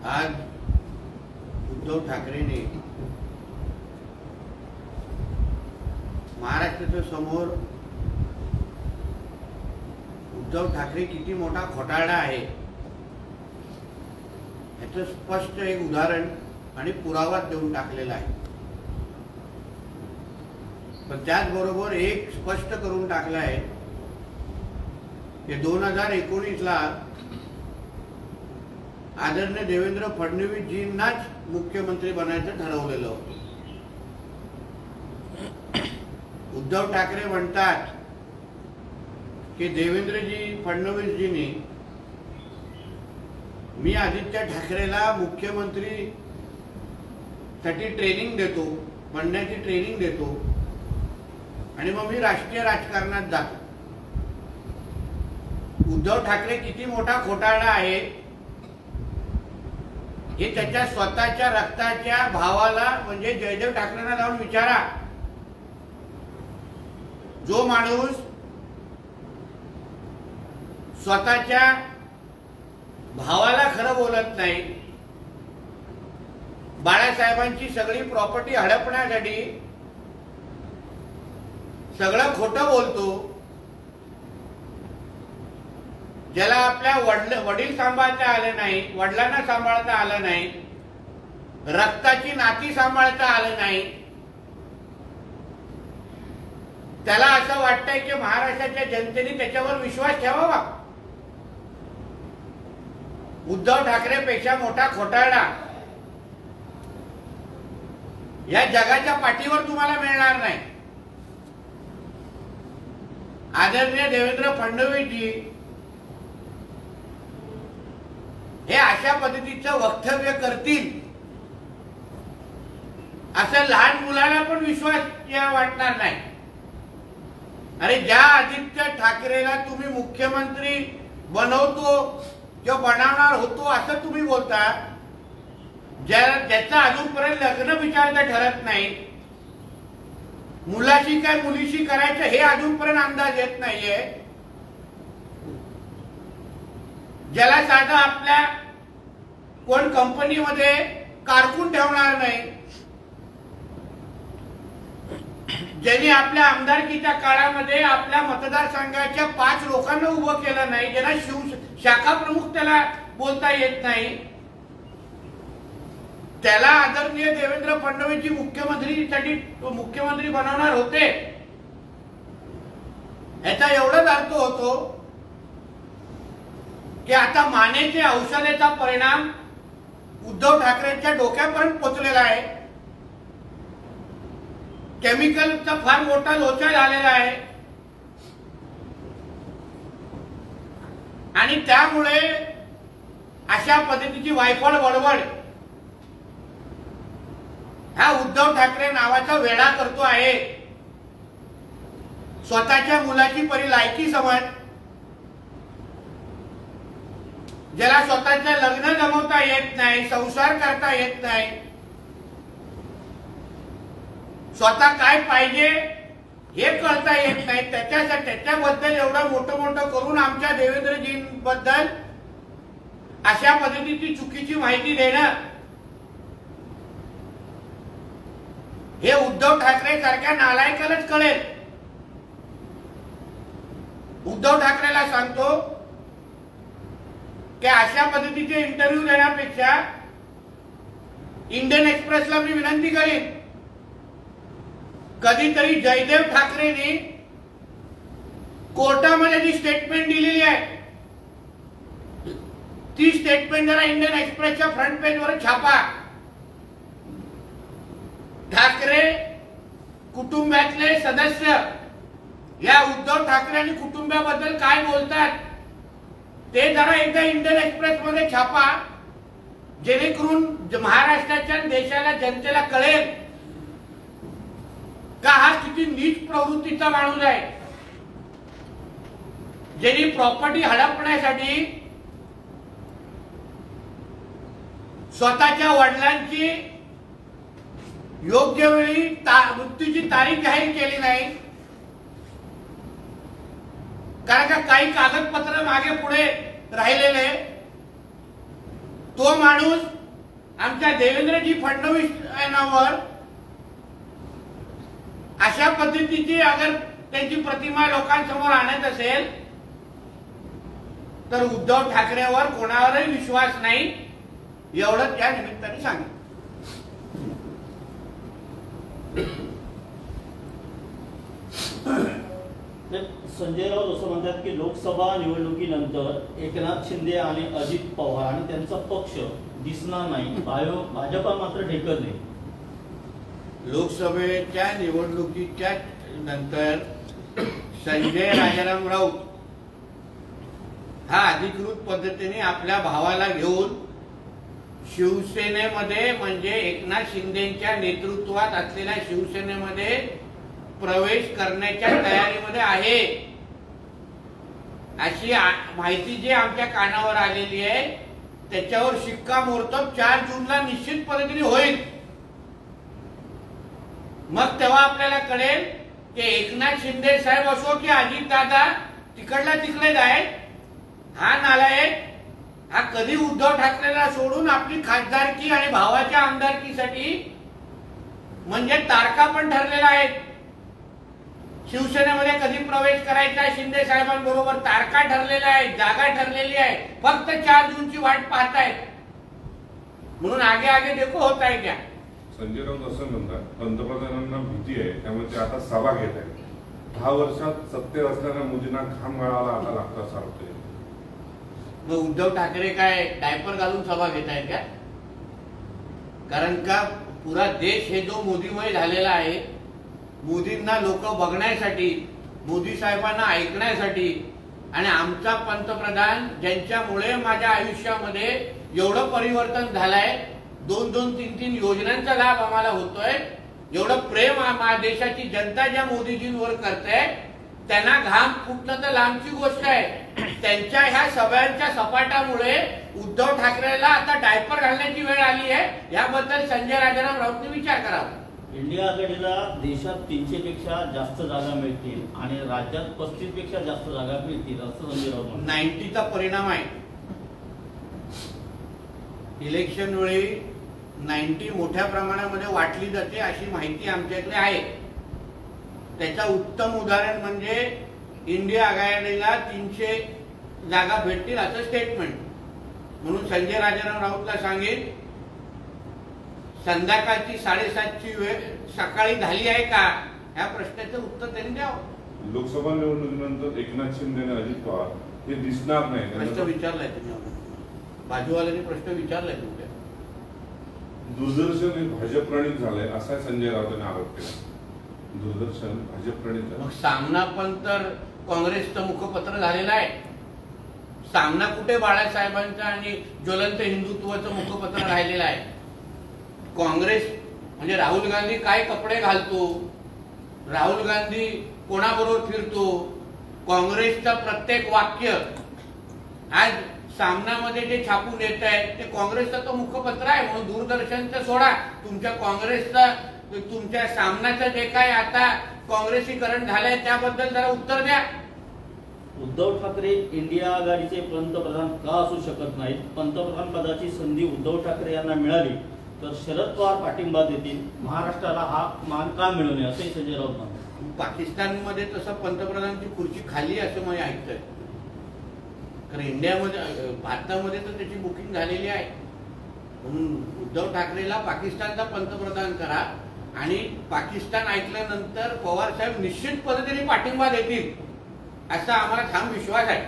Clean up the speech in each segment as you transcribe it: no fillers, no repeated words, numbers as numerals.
आज उद्धव ठाकरेंनी महाराष्ट्राच्या समोर उद्धव ठाकरे किती मोठा घोटाळा आहे याचं स्पष्ट एक उदाहरण आणि पुरावा देऊन टाकलेला आहे। पण त्याचबरोबर एक स्पष्ट करून टाकलं आहे की 2019 ला आदरणीय देवेंद्र फडणवीस जींनाच मुख्यमंत्री बनायचं ठरवलेलं होतं। उद्धव ठाकरे म्हणतात की देवेंद्रजी फडणवीसजींनी मी आदित्य ठाकरेला मुख्यमंत्री साठी ट्रेनिंग देतो, बनण्याची ट्रेनिंग देतो आणि मग मी राष्ट्रीय राजकारणात जातो। उद्धव ठाकरे किती मोठा घोटाळा आहे हे त्याच्या स्वतःच्या रक्ताच्या भावाला म्हणजे जयदेव ठाकरेंना जाऊन विचारा। जो माणूस स्वतःच्या भावाला खरं बोलत नाही, बाळासाहेबांची सगळी प्रॉपर्टी हडपण्यासाठी सगळं खोटं बोलतो, ज्याला आपल्या वडील सांभाळता आले नाही, वडिलांना सांभाळता आलं नाही, रक्ताची नाती सांभाळता आलं नाही, त्याला असं वाटतंय की महाराष्ट्राच्या जनतेने त्याच्यावर विश्वास ठेवावा। उद्धव ठाकरेपेक्षा मोठा घोटाळा या जगाच्या पाठीवर तुम्हाला मिळणार नाही। आदरणीय देवेंद्र फडणवीसजी हे अशा पद्धतीचं वक्तव्य करतील असं लहान मुलाला पण विश्वास वाटणार नाही। अरे ज्या आदित्य ठाकरेला तुम्ही मुख्यमंत्री बनवतो किंवा बनवणार होतो असं तुम्ही बोलता, ज्याचं अजूनपर्यंत लग्न विचारता ठरत नाही, मुलाशी काय मुलीशी करायचं हे अजूनपर्यंत अंदाज येत नाहीये, ज्याला साधा आपल्या कोण कंपनीमध्ये कारकून ठेवणार नाही, ज्यांनी आपल्या आमदारकीच्या काळामध्ये आपल्या मतदारसंघाच्या 5 लोकांना उभं केलं नाही, ज्यांना शाखा प्रमुख त्याला बोलता येत नाही, त्याला आदरणीय देवेंद्र फडणवीसजी मुख्यमंत्री बनवणार होते। याचा एवढाच अर्थ होतो की आता मानेचे औषधाचा परिणाम उद्धव ठाकरेंच्या डोक्यापर्यंत पोहोचलेला आहे, केमिकलचा फार मोठा लोचा झालेला आहे आणि त्यामुळे अशा पद्धतीची वायफळ बडबड हा उद्धव ठाकरे नावाचा वेडा करतो आहे। स्वतःच्या मुलाची परी लायकी समज, ज्याला स्वतःचं लग्न जमवता येत नाही, संसार करता येत नाही, स्वतः काय पाहिजे हे कळता येत नाही, त्याच्याबद्दल एवढं मोठं करून आमच्या देवेंद्रजींबद्दल अशा पद्धतीची चुकीची माहिती देणं हे उद्धव ठाकरे सारख्या नालायकालाच कळेल। उद्धव ठाकरेला सांगतो की अशा पद्धतीचे इंटरव्ह्यू देण्यापेक्षा इंडियन एक्सप्रेसला मी विनंती करीन, कधीतरी जयदेव ठाकरेंनी कोर्टामध्ये जी स्टेटमेंट दिलेली आहे ती स्टेटमेंट जरा इंडियन एक्सप्रेसच्या फ्रंट पेजवर छापा। ठाकरे कुटुंबातले सदस्य या उद्धव ठाकरे आणि कुटुंबाबद्दल काय बोलतात ते जरा एकदा इंडियन एक्सप्रेस मध्ये छापा, जेणेकरून महाराष्ट्राच्या देशाला जनतेला कळेल का हा किती नीच प्रवृत्तीचा माणूस आहे, ज्यांनी प्रॉपर्टी हडपण्यासाठी स्वतःच्या वडिलांची योग्य वेळी मृत्यूची तारीख जाहीर केली नाही, कारण का काही कागदपत्र मागे पुढे राहिलेले तो माणूस आमच्या देवेंद्रजी फडणवीस यांवर अशा पद्धतीची अगर त्यांची प्रतिमा लोकांसमोर आणत असेल तर उद्धव ठाकरेवर कोणावरही विश्वास नाही, एवढं त्या निमित्ताने सांगितलं. संजय राऊत असं म्हणतात की लोकसभा निवडणुकीनंतर एकनाथ शिंदे आणि अजित पवार आणि त्यांचा पक्ष दिसणार नाही, भाजपा मात्र ढेकत नाही. लोकसभेच्या निवडणुकीच्या नंतर संजय राजाराम राऊत हा अधिकृत पद्धतीने आपल्या भावाला घेऊन शिवसेनेमध्ये म्हणजे एकनाथ शिंदेच्या नेतृत्वात असलेल्या शिवसेनेमध्ये प्रवेश करण्याच्या तयारीमध्ये आहे अशी माहिती जी आमच्या कानावर आलेली आहे. त्याच्यावर शिक्कामोर्तब 4 जूनला निश्चित पद्धतीने होईल. मग तेव्हा आपल्याला कळेल की एकनाथ शिंदे साहेब असो की अजित दादा तिकडला तिकडे जाय, हा नालायक हा कधी उद्धव ठाकरेला सोडून आपली खासदारकी आणि भावाच्या आमदारकीसाठी म्हणजे तारखा पण ठरलेला आहे. शिवसेनेमध्ये कधी प्रवेश करायचा शिंदे साहेबांबरोबर तारखा ठरलेल्या आहेत, जागा ठरलेली आहे. फक्त 4 जूनची वाट पाहतायत म्हणून आगे आगे देखो होत आहे. क्या संजय राऊत असं म्हणतात पंतप्रधानांना भीती आहे त्यामुळे ते आता सभा घेत आहेत. 10 वर्षात सत्तेत असलेल्या मोदींना घाम गाळायला आता लागतं असं वाटतंय. मग उद्धव ठाकरे काय डायपर घालून सभा घेत आहेत का? कारण का पुरा देश हे जो मोदीमय झालेला आहे, मोदींना लोक बघण्यासाठी, मोदी साहेबांना ऐकण्यासाठी आणि आमचा पंतप्रधान ज्यांच्यामुळे माझ्या आयुष्यामध्ये एवढं परिवर्तन झालंय, 2-2, 3-3 योजनांचा लाभ आम्हाला होतोय, एवढं प्रेम देशाची जनता ज्या मोदीजींवर करते त्यांना घाम फुटणं तर लांबची गोष्ट आहे. त्यांच्या ह्या सगळ्यांच्या सपाटामुळे उद्धव ठाकरेला आता डायपर घालण्याची वेळ आली आहे. याबद्दल संजय राजाराम राऊतने विचार करावा. इंडिया आघाडीला देशात 300 पेक्षा जास्त जागा मिळतील आणि राज्यात 35 पेक्षा जास्त जागा मिळतील असं संजय राऊत म्हणतात. 90चा परिणाम आहे. इलेक्शन वेळी 90 मोठ्या प्रमाणामध्ये वाटली जाते अशी माहिती आमच्याकडे आहे. त्याचा उत्तम उदाहरण म्हणजे इंडिया आघाडीला 300 जागा भेटतील असं स्टेटमेंट. म्हणून संजय राजाराम राऊतला सांगेल संध्याकाळची 7:30ची वेळ सकाळी झाली आहे का, ह्या प्रश्नाचं उत्तर त्यांनी द्यावं. लोकसभा निवडणुकीनंतर एकनाथ शिंदे आणि अजित पवार हे दिसणार नाही. प्रश्न विचारलाय तुम्ही, बाजूवाल्यांनी प्रश्न विचारलाय तुमच्या. दूरदर्शन हे भाजप प्रणित झालंय असा संजय राऊतांनी आरोप केला. दूरदर्शन भाजप प्रणित झालं. मग सामना पण तर काँग्रेसचं मुखपत्र झालेलं आहे. सामना कुठे बाळासाहेबांचं आणि ज्वलंत हिंदुत्वाचं मुखपत्र राहिलेलं आहे. काँग्रेस म्हणजे राहुल गांधी काय कपडे घालतो, राहुल गांधी कोणाबरोबर फिरतो, काँग्रेसचं प्रत्येक वाक्य आज सामनामध्ये जे छापून येत आहे ते काँग्रेसचं तो मुखपत्र आहे. म्हणून दूरदर्शनचं सोडा, तुमच्या काँग्रेसचं तुमच्या सामनाचं जे काय आता काँग्रेसीकरण झालंय त्याबद्दल जरा उत्तर द्या. उद्धव ठाकरे इंडिया आघाडीचे पंतप्रधान का असू शकत नाहीत? पंतप्रधान पदाची संधी उद्धव ठाकरे यांना मिळाली तर शरद पवार पाठिंबा देतील. महाराष्ट्राला हा मान का मिळू नये असे संजय राऊत म्हणतात. पाकिस्तानमध्ये तसं पंतप्रधानांची खुर्ची खाली असं मला ऐकतंय. कारण इंडियामध्ये भारतामध्ये तर त्याची बुकिंग झालेली आहे. म्हणून उद्धव ठाकरेला पाकिस्तानचा पंतप्रधान करा आणि पाकिस्तान ऐकल्यानंतर पवार साहेब निश्चित पद्धतीने पाठिंबा देतील असा आम्हाला ठाम विश्वास आहे.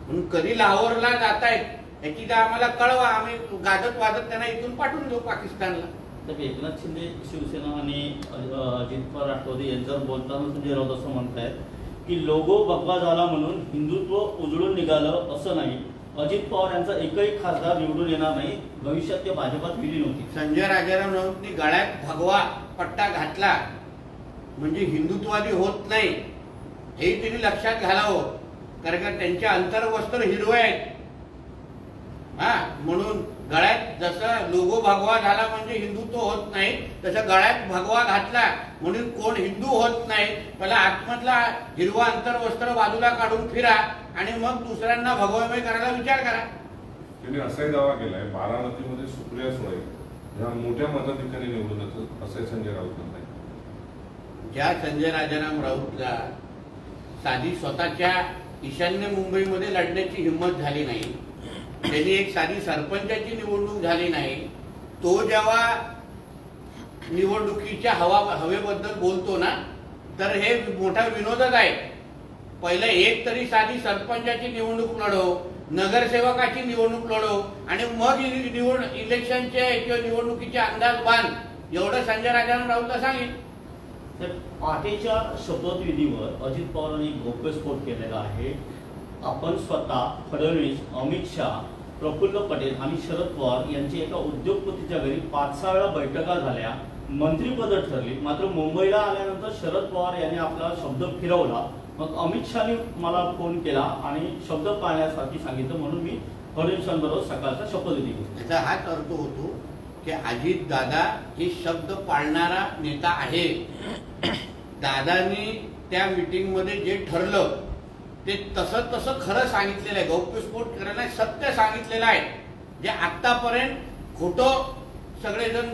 म्हणून कधी लाहोरला जात आहेत याची तर आम्हाला कळवा, आम्ही गाजत वाजत त्यांना इथून पाठवून देऊ पाकिस्तानला. तर एकनाथ शिंदे शिवसेना आणि अजित पवार राष्ट्रवादी यांच्यावर बोलताना संजय राऊत असं म्हणतायत की लोगो भगवा झाला म्हणून हिंदुत्व उजळून निघालं असं नाही. अजित पवार यांचा एकही खासदार निवडून येणार नाही, भविष्यात ते भाजपात विलीन होतील. संजय राजाराम राऊतनी गळ्यात भगवा पट्टा घातला म्हणजे हिंदुत्ववादी होत नाही हे त्यांनी लक्षात घालावं. कारण का त्यांचे अंतर्वस्त्र हिरवे आहेत. म्हणून गळ्यात जसं लोगो भगवा झाला म्हणजे हिंदुत्व होत नाही, तसं गळ्यात भगवा घातला म्हणून कोण हिंदू होत नाही. पहिला आतमधला हिरवा अंतर्वस्त्र बाजूला काढून फिरा आणि मग दुसऱ्यांना भगवामय करायला विचार करा. त्यांनी असाही दावा केलाय बारामतीमध्ये सुप्रिया सुळे ह्या मोठ्या मताधिकारी निवडून येतात असंही संजय राऊत म्हणतात. ज्या संजय राजाराम राऊतला साधी स्वतःच्या ईशान्य मुंबईमध्ये लढण्याची हिंमत झाली नाही, त्यांनी एक साधी सरपंचाची निवडणूक झाली नाही, तो जेव्हा निवडणुकीच्या हवेबद्दल बोलतो ना तर हे मोठा विनोदच आहे. पहिले एक तरी साधी सरपंचाची निवडणूक लढव, नगरसेवकाची निवडणूक लढव आणि मग इलेक्शनचे किंवा निवडणुकीचे अंदाज बांध, एवढं संजय राजाराम राऊतला सांगेल. तर पाटेच्या शपथविधीवर अजित पवारांनी गौप्यस्फोट केलेला आहे. आपण स्वतः फडणवीस, अमित शहा, प्रफुल्ल पटेल आणि शरद पवार यांची एका उद्योगपतीच्या घरी 5-6 वेळा बैठका झाल्या, मंत्रीपद ठरली. मात्र मुंबईला आल्यानंतर शरद पवार यांनी आपला शब्द फिरवला. मग अमित शहानी मला फोन केला आणि शब्द पाळण्यासाठी सांगितलं, म्हणून मी फडणवीसांबरोबर सकाळचा शपथविधी घेतला. त्याचा हाच अर्थ होतो की अजित दादा हे शब्द पाळणारा नेता आहे. दादांनी त्या मीटिंग मध्ये जे ठरलं ते तसं खरं सांगितलेलं आहे. गौप्यस्फोट करायला सत्य सांगितलेलं आहे. जे आतापर्यंत खोटं सगळेजण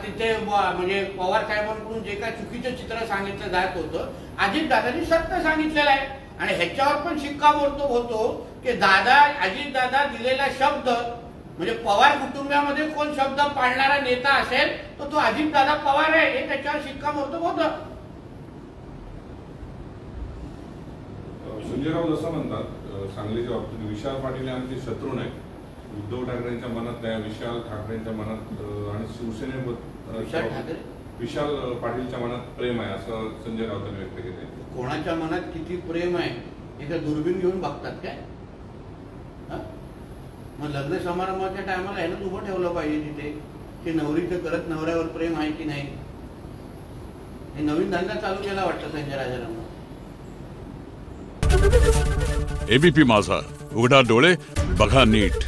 तिथे म्हणजे पवार साहेबांकडून जे काय चुकीचं चित्र सांगितलं जात होतं, अजित दादांनी सत्य सांगितलेलं आहे. आणि ह्याच्यावर पण शिक्कामोर्तब होतो की अजित दादा दिलेला शब्द म्हणजे पवार कुटुंबामध्ये कोण शब्द पाळणारा नेता असेल तर तो अजित दादा पवार आहे, हे त्याच्यावर शिक्कामोर्तब होतं. संजय राऊत असं म्हणतात सांगलीच्या बाबतीत विशाल पाटील आमचे शत्रू नाही. उद्धव ठाकरेंच्या मनात नाही, विशाल ठाकरेंच्या मनात आणि शिवसेनेबद्दल विशाल पाटीलच्या मनात प्रेम आहे असं संजय राऊतांनी व्यक्त केले. कोणाच्या मनात किती प्रेम आहे हे का दुर्बीण घेऊन बघतात काय? मग लग्न समारंभाच्या टायमाला ह्यानं उभं ठेवलं पाहिजे तिथे की नवरीचं करत नवऱ्यावर प्रेम आहे की नाही. हे नवीन धंदा चालू केला वाटतं संजय राजाराम. एबीपी माझा, उघडा डोळे बघा नीट.